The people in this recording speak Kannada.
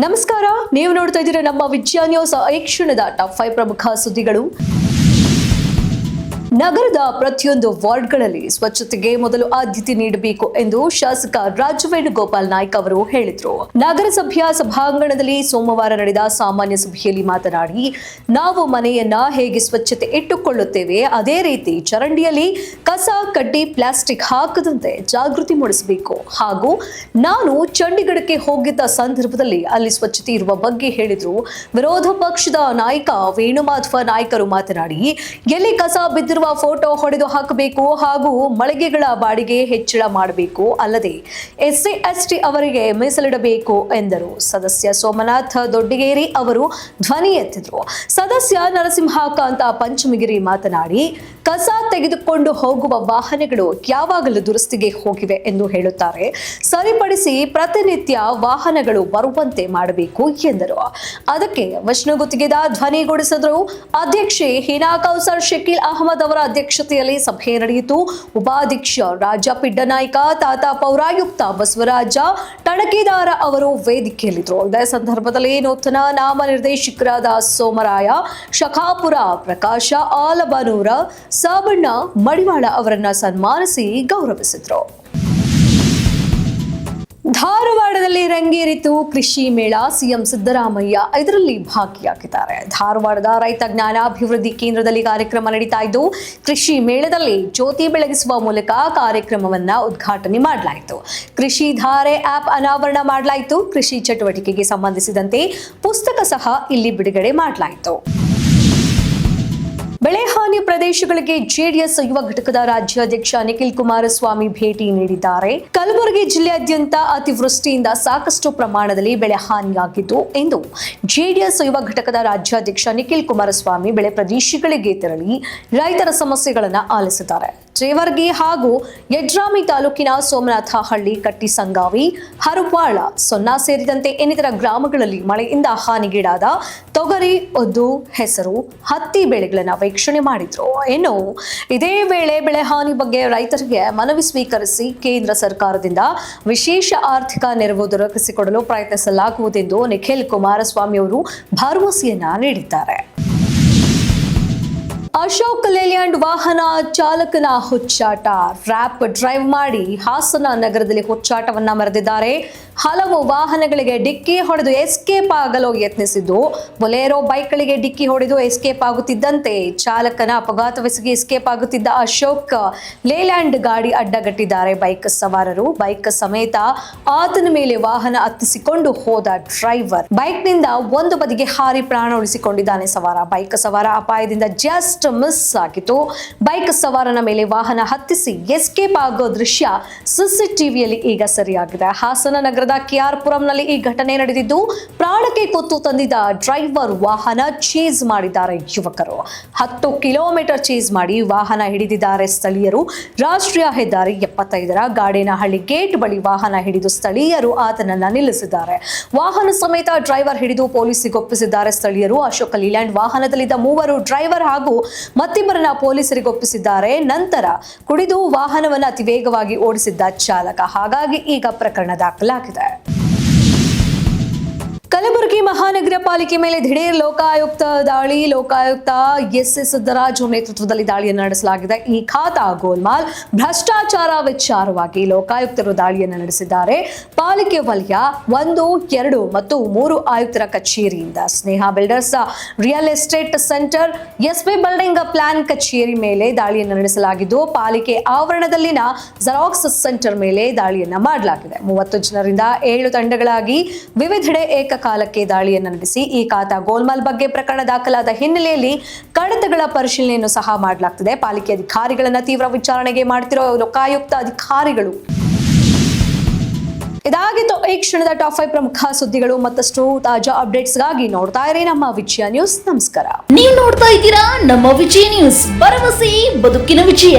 ನಮಸ್ಕಾರ, ನೀವು ನೋಡ್ತಾ ಇದ್ದೀರಾ ನಮ್ಮ ವಿಜಯ ನ್ಯೂಸ್. ಈ ಕ್ಷಣದ ಟಾಪ್ 5 ಪ್ರಮುಖ ಸುದ್ದಿಗಳು. ನಗರದ ಪ್ರತಿಯೊಂದು ವಾರ್ಡ್ಗಳಲ್ಲಿ ಸ್ವಚ್ಛತೆಗೆ ಮೊದಲು ಆದ್ಯತೆ ನೀಡಬೇಕು ಎಂದು ಶಾಸಕ ರಾಜವೇಣುಗೋಪಾಲ್ ನಾಯ್ಕ ಅವರು ಹೇಳಿದರು. ನಗರಸಭೆಯ ಸಭಾಂಗಣದಲ್ಲಿ ಸೋಮವಾರ ನಡೆದ ಸಾಮಾನ್ಯ ಸಭೆಯಲ್ಲಿ ಮಾತನಾಡಿ, ನಾವು ಮನೆಯನ್ನ ಹೇಗೆ ಸ್ವಚ್ಛತೆ ಇಟ್ಟುಕೊಳ್ಳುತ್ತೇವೆ ಅದೇ ರೀತಿ ಚರಂಡಿಯಲ್ಲಿ ಕಸ ಕಡ್ಡಿ ಪ್ಲಾಸ್ಟಿಕ್ ಹಾಕದಂತೆ ಜಾಗೃತಿ ಮೂಡಿಸಬೇಕು. ಹಾಗೂ ನಾನು ಚಂಡೀಗಢಕ್ಕೆ ಹೋಗಿದ್ದ ಸಂದರ್ಭದಲ್ಲಿ ಅಲ್ಲಿ ಸ್ವಚ್ಛತೆ ಇರುವ ಬಗ್ಗೆ ಹೇಳಿದ್ರು. ವಿರೋಧ ಪಕ್ಷದ ನಾಯಕ ವೇಣುಮಾಧವ ನಾಯ್ಕರು ಮಾತನಾಡಿ, ಎಲ್ಲಿ ಕಸ ಬಿದ್ದಿರುವ ಫೋಟೋ ಹೊಡೆದು ಹಾಕಬೇಕು ಹಾಗೂ ಮಳಿಗೆಗಳ ಬಾಡಿಗೆ ಹೆಚ್ಚಳ ಮಾಡಬೇಕು, ಅಲ್ಲದೆ ಎಸ್ಸಿ ಎಸ್ಟಿ ಅವರಿಗೆ ಮೀಸಲಿಡಬೇಕು ಎಂದರು. ಸದಸ್ಯ ಸೋಮನಾಥ್ ದೊಡ್ಡಗೇರಿ ಅವರು ಧ್ವನಿ ಎತ್ತಿದ್ರು. ಸದಸ್ಯ ನರಸಿಂಹಕಾಂತ ಪಂಚಮಗಿರಿ ಮಾತನಾಡಿ, ಕಸ ತೆಗೆದುಕೊಂಡು ಹೋಗುವ ವಾಹನಗಳು ಯಾವಾಗಲೂ ದುರಸ್ತಿಗೆ ಹೋಗಿವೆ ಎಂದು ಹೇಳುತ್ತಾರೆ. ಸರಿಪಡಿಸಿ ಪ್ರತಿನಿತ್ಯ ವಾಹನಗಳು ಬರುವಂತೆ ಮಾಡಬೇಕು ಎಂದರು. ಅದಕ್ಕೆ ವಿಷ್ಣು ಗುತ್ತಿಗೆದ ಧ್ವನಿಗೂಡಿಸಿದರು. ಅಧ್ಯಕ್ಷೆ ಹೀನಾ ಕೌಸರ್ ಶಕೀಲ್ ಅಹಮದ್ ಅವರ ಅಧ್ಯಕ್ಷತೆಯಲ್ಲಿ ಸಭೆ ನಡೆಯಿತು. ಉಪಾಧ್ಯಕ್ಷ ರಾಜ ಪಿಡ್ಡನಾಯ್ಕ, ತಾತ ಪೌರಾಯುಕ್ತ ಬಸವರಾಜ ಟಣಕಿದಾರ ಅವರು ವೇದಿಕೆಯಲ್ಲಿದ್ದರು. ಇದೇ ಸಂದರ್ಭದಲ್ಲಿ ನೂತನ ನಾಮನಿರ್ದೇಶಕರಾದ ಸೋಮರಾಯ ಶಖಾಪುರ, ಪ್ರಕಾಶ ಆಲಬನೂರ, ಸಾಬಣ್ಣ ಮಡಿವಾಳ ಅವರನ್ನ ಸನ್ಮಾನಿಸಿ ಗೌರವಿಸಿದರು. ಧಾರವಾಡದಲ್ಲಿ ರಂಗೇರಿತು ಕೃಷಿ ಮೇಳ. ಸಿಎಂ ಸಿದ್ದರಾಮಯ್ಯ ಇದರಲ್ಲಿ ಭಾಗಿಯಾಗಿದ್ದಾರೆ. ಧಾರವಾಡದ ರೈತ ಜ್ಞಾನಾಭಿವೃದ್ಧಿ ಕೇಂದ್ರದಲ್ಲಿ ಕಾರ್ಯಕ್ರಮ ನಡೀತಾ ಇದ್ದು, ಕೃಷಿ ಮೇಳದಲ್ಲಿ ಜ್ಯೋತಿ ಬೆಳಗಿಸುವ ಮೂಲಕ ಕಾರ್ಯಕ್ರಮವನ್ನ ಉದ್ಘಾಟನೆ ಮಾಡಲಾಯಿತು. ಕೃಷಿ ಧಾರೆ ಆಪ್ ಅನಾವರಣ ಮಾಡಲಾಯಿತು. ಕೃಷಿ ಚಟುವಟಿಕೆಗೆ ಸಂಬಂಧಿಸಿದಂತೆ ಪುಸ್ತಕ ಸಹ ಇಲ್ಲಿ ಬಿಡುಗಡೆ ಮಾಡಲಾಯಿತು. ಬೆಳೆ ಹಾನಿ ಪ್ರದೇಶಗಳಿಗೆ ಜೆಡಿಎಸ್ ಯುವ ಘಟಕದ ರಾಜ್ಯಾಧ್ಯಕ್ಷ ನಿಖಿಲ್ ಕುಮಾರಸ್ವಾಮಿ ಭೇಟಿ ನೀಡಿದ್ದಾರೆ. ಕಲಬುರಗಿ ಜಿಲ್ಲೆಯಾದ್ಯಂತ ಅತಿವೃಷ್ಟಿಯಿಂದ ಸಾಕಷ್ಟು ಪ್ರಮಾಣದಲ್ಲಿ ಬೆಳೆ ಹಾನಿಯಾಗಿದ್ದು ಎಂದು ಜೆಡಿಎಸ್ ಯುವ ಘಟಕದ ರಾಜ್ಯಾಧ್ಯಕ್ಷ ನಿಖಿಲ್ ಕುಮಾರಸ್ವಾಮಿ ಬೆಳೆ ಪ್ರದೇಶಗಳಿಗೆ ತೆರಳಿ ರೈತರ ಸಮಸ್ಯೆಗಳನ್ನು ಆಲಿಸಿದ್ದಾರೆ. ಜೇವರ್ಗಿ ಹಾಗೂ ಯಡ್ರಾಮಿ ತಾಲೂಕಿನ ಸೋಮನಾಥಹಳ್ಳಿ, ಕಟ್ಟಿಸಂಗಾವಿ, ಹರುಪಾಳ, ಸೊನ್ನ ಸೇರಿದಂತೆ ಇನ್ನಿತರ ಗ್ರಾಮಗಳಲ್ಲಿ ಮಳೆಯಿಂದ ಹಾನಿಗೀಡಾದ ತೊಗರಿ, ಉದ್ದು, ಹೆಸರು, ಹತ್ತಿ ಬೆಳೆಗಳನ್ನು ವೀಕ್ಷಣೆ ಮಾಡಿದ್ರು. ಇನ್ನು ಇದೇ ವೇಳೆ ಬೆಳೆ ಹಾನಿ ಬಗ್ಗೆ ರೈತರಿಗೆ ಮನವಿ ಸ್ವೀಕರಿಸಿ ಕೇಂದ್ರ ಸರ್ಕಾರದಿಂದ ವಿಶೇಷ ಆರ್ಥಿಕ ನೆರವು ದೊರಕಿಸಿಕೊಡಲು ಪ್ರಯತ್ನಿಸಲಾಗುವುದೆಂದು ನಿಖಿಲ್ ಕುಮಾರಸ್ವಾಮಿ ಅವರು ಭರವಸೆಯನ್ನ ನೀಡಿದ್ದಾರೆ. ಅಶೋಕ್ ಲೇಲ್ಯಾಂಡ್ ವಾಹನ ಚಾಲಕನ ಹುಚ್ಚಾಟ. ರ್ಯಾಪ್ ಡ್ರೈವ್ ಮಾಡಿ ಹಾಸನ ನಗರದಲ್ಲಿ ಹುಚ್ಚಾಟವನ್ನ ಮೆರೆದಿದ್ದಾರೆ. ಹಲವು ವಾಹನಗಳಿಗೆ ಡಿಕ್ಕಿ ಹೊಡೆದು ಎಸ್ಕೇಪ್ ಆಗಲು ಯತ್ನಿಸಿದ್ದು, ಬೊಲೆರೋ ಬೈಕ್ಗಳಿಗೆ ಡಿಕ್ಕಿ ಹೊಡೆದು ಎಸ್ಕೇಪ್ ಆಗುತ್ತಿದ್ದಂತೆ ಚಾಲಕನ ಅಪಘಾತವೆಸಗಿ ಎಸ್ಕೇಪ್ ಆಗುತ್ತಿದ್ದ ಅಶೋಕ್ ಲೇಲ್ಯಾಂಡ್ ಗಾಡಿ ಅಡ್ಡಗಟ್ಟಿದ್ದಾರೆ ಬೈಕ್ ಸವಾರರು. ಬೈಕ್ ಸಮೇತ ಆತನ ಮೇಲೆ ವಾಹನ ಹತ್ತಿಸಿಕೊಂಡು ಹೋದ ಡ್ರೈವರ್ ಬೈಕ್ನಿಂದ ಒಂದು ಬದಿಗೆ ಹಾರಿ ಪ್ರಾಣ ಉಳಿಸಿಕೊಂಡಿದ್ದಾನೆ ಸವಾರ. ಬೈಕ್ ಸವಾರ ಅಪಾಯದಿಂದ ಜಸ್ಟ್ ಮಿಸ್ ಆಗಿತ್ತು. ಬೈಕ್ ಸವಾರನ ಮೇಲೆ ವಾಹನ ಹತ್ತಿಸಿ ಎಸ್ಕೇಪ್ ಆಗೋ ದೃಶ್ಯ ಸಿಸಿಟಿವಿಯಲ್ಲಿ ಈಗ ಸರಿಯಾಗಿದೆ. ಹಾಸನ ನಗರದ ಕೆಆರ್ಪುರಂನಲ್ಲಿ ಈ ಘಟನೆ ನಡೆದಿದ್ದು, ಪ್ರಾಣಕ್ಕೆ ಕುತ್ತು ತಂದಿದ್ದ ಡ್ರೈವರ್ ವಾಹನ ಚೇಸ್ ಮಾಡಿದ್ದಾರೆ ಯುವಕರು. 10 ಕಿಲೋಮೀಟರ್ ಚೇಸ್ ಮಾಡಿ ವಾಹನ ಹಿಡಿದಿದ್ದಾರೆ ಸ್ಥಳೀಯರು. ರಾಷ್ಟ್ರೀಯ ಹೆದ್ದಾರಿ 75ರ ಗಾಡೇನಹಳ್ಳಿ ಗೇಟ್ ಬಳಿ ವಾಹನ ಹಿಡಿದು ಸ್ಥಳೀಯರು ಆತನನ್ನ ನಿಲ್ಲಿಸಿದ್ದಾರೆ. ವಾಹನ ಸಮೇತ ಡ್ರೈವರ್ ಹಿಡಿದು ಪೊಲೀಸರಿಗೊಪ್ಪಿಸಿದ್ದಾರೆ ಸ್ಥಳೀಯರು. ಅಶೋಕ್ ಲೇಲ್ಯಾಂಡ್ ವಾಹನದಲ್ಲಿದ್ದ 3 ಡ್ರೈವರ್ ಹಾಗೂ ಮತ್ತಿಬ್ಬರನ್ನ ಪೊಲೀಸರಿಗೊಪ್ಪಿಸಿದ್ದಾರೆ. ನಂತರ ಕುಡಿದು ವಾಹನವನ್ನು ಅತಿ ವೇಗವಾಗಿ ಓಡಿಸಿದ್ದ ಚಾಲಕ. ಹಾಗಾಗಿ ಈಗ ಪ್ರಕರಣ ದಾಖಲಾಗಿದೆ. ಕಲಬುರಗಿ ಮಹಾನಗರ ಪಾಲಿಕೆ ಮೇಲೆ ದಿಢೀರ್ ಲೋಕಾಯುಕ್ತ ದಾಳಿ. ಲೋಕಾಯುಕ್ತ ಎಸ್ ಸಿದ್ದರಾಜು ನೇತೃತ್ವದಲ್ಲಿ ದಾಳಿಯನ್ನು ನಡೆಸಲಾಗಿದೆ. ಈ ಖಾತಾ ಗೋಲ್ಮಾಲ್ ಭ್ರಷ್ಟಾಚಾರ ವಿಚಾರವಾಗಿ ಲೋಕಾಯುಕ್ತರು ದಾಳಿಯನ್ನು ನಡೆಸಿದ್ದಾರೆ. ಪಾಲಿಕೆ ವಲಯ 1, 2 ಮತ್ತು 3 ಆಯುಕ್ತರ ಕಚೇರಿಯಿಂದ Sneha builders real estate centre, SP building plan ಕಚೇರಿ ಮೇಲೆ ದಾಳಿಯನ್ನು ನಡೆಸಲಾಗಿದ್ದು, ಪಾಲಿಕೆ ಆವರಣದಲ್ಲಿನ ಜೆರಾಕ್ಸ್ ಸೆಂಟರ್ ಮೇಲೆ ದಾಳಿಯನ್ನ ಮಾಡಲಾಗಿದೆ. 30 ಜನರಿಂದ 7 ತಂಡಗಳಾಗಿ ವಿವಿಧೆಡೆ ಏಕಕಾಲಕ್ಕೆ ದಾಳಿಯನ್ನು ನಡೆಸಿ ಈ ಖಾತಾ ಗೋಲ್ಮಾಲ್ ಬಗ್ಗೆ ಪ್ರಕರಣ ದಾಖಲಾದ ಹಿನ್ನೆಲೆಯಲ್ಲಿ ಕಡತಗಳ ಪರಿಶೀಲನೆಯನ್ನು ಸಹ ಮಾಡಲಾಗ್ತಿದೆ. ಪಾಲಿಕೆ ಅಧಿಕಾರಿಗಳನ್ನ ತೀವ್ರ ವಿಚಾರಣೆಗೆ ಮಾಡ್ತಿರೋ ಲೋಕಾಯುಕ್ತ ಅಧಿಕಾರಿಗಳು. ಇದಾಗಿತ್ತು ಈ ಕ್ಷಣದ ಟಾಪ್ 5 ಪ್ರಮುಖ ಸುದ್ದಿಗಳು. ಮತ್ತಷ್ಟು ತಾಜಾ ಅಪ್ಡೇಟ್ಸ್ಗಾಗಿ ನೋಡ್ತಾ ಇರಿ ನಮ್ಮ ವಿಜಯ ನ್ಯೂಸ್. ನಮಸ್ಕಾರ. ನೀವು ನೋಡ್ತಾ ಇದ್ದೀರಾ ನಮ್ಮ ವಿಜಯ ನ್ಯೂಸ್, ಭರವಸೆ ಬದುಕಿನ ವಿಜಯ.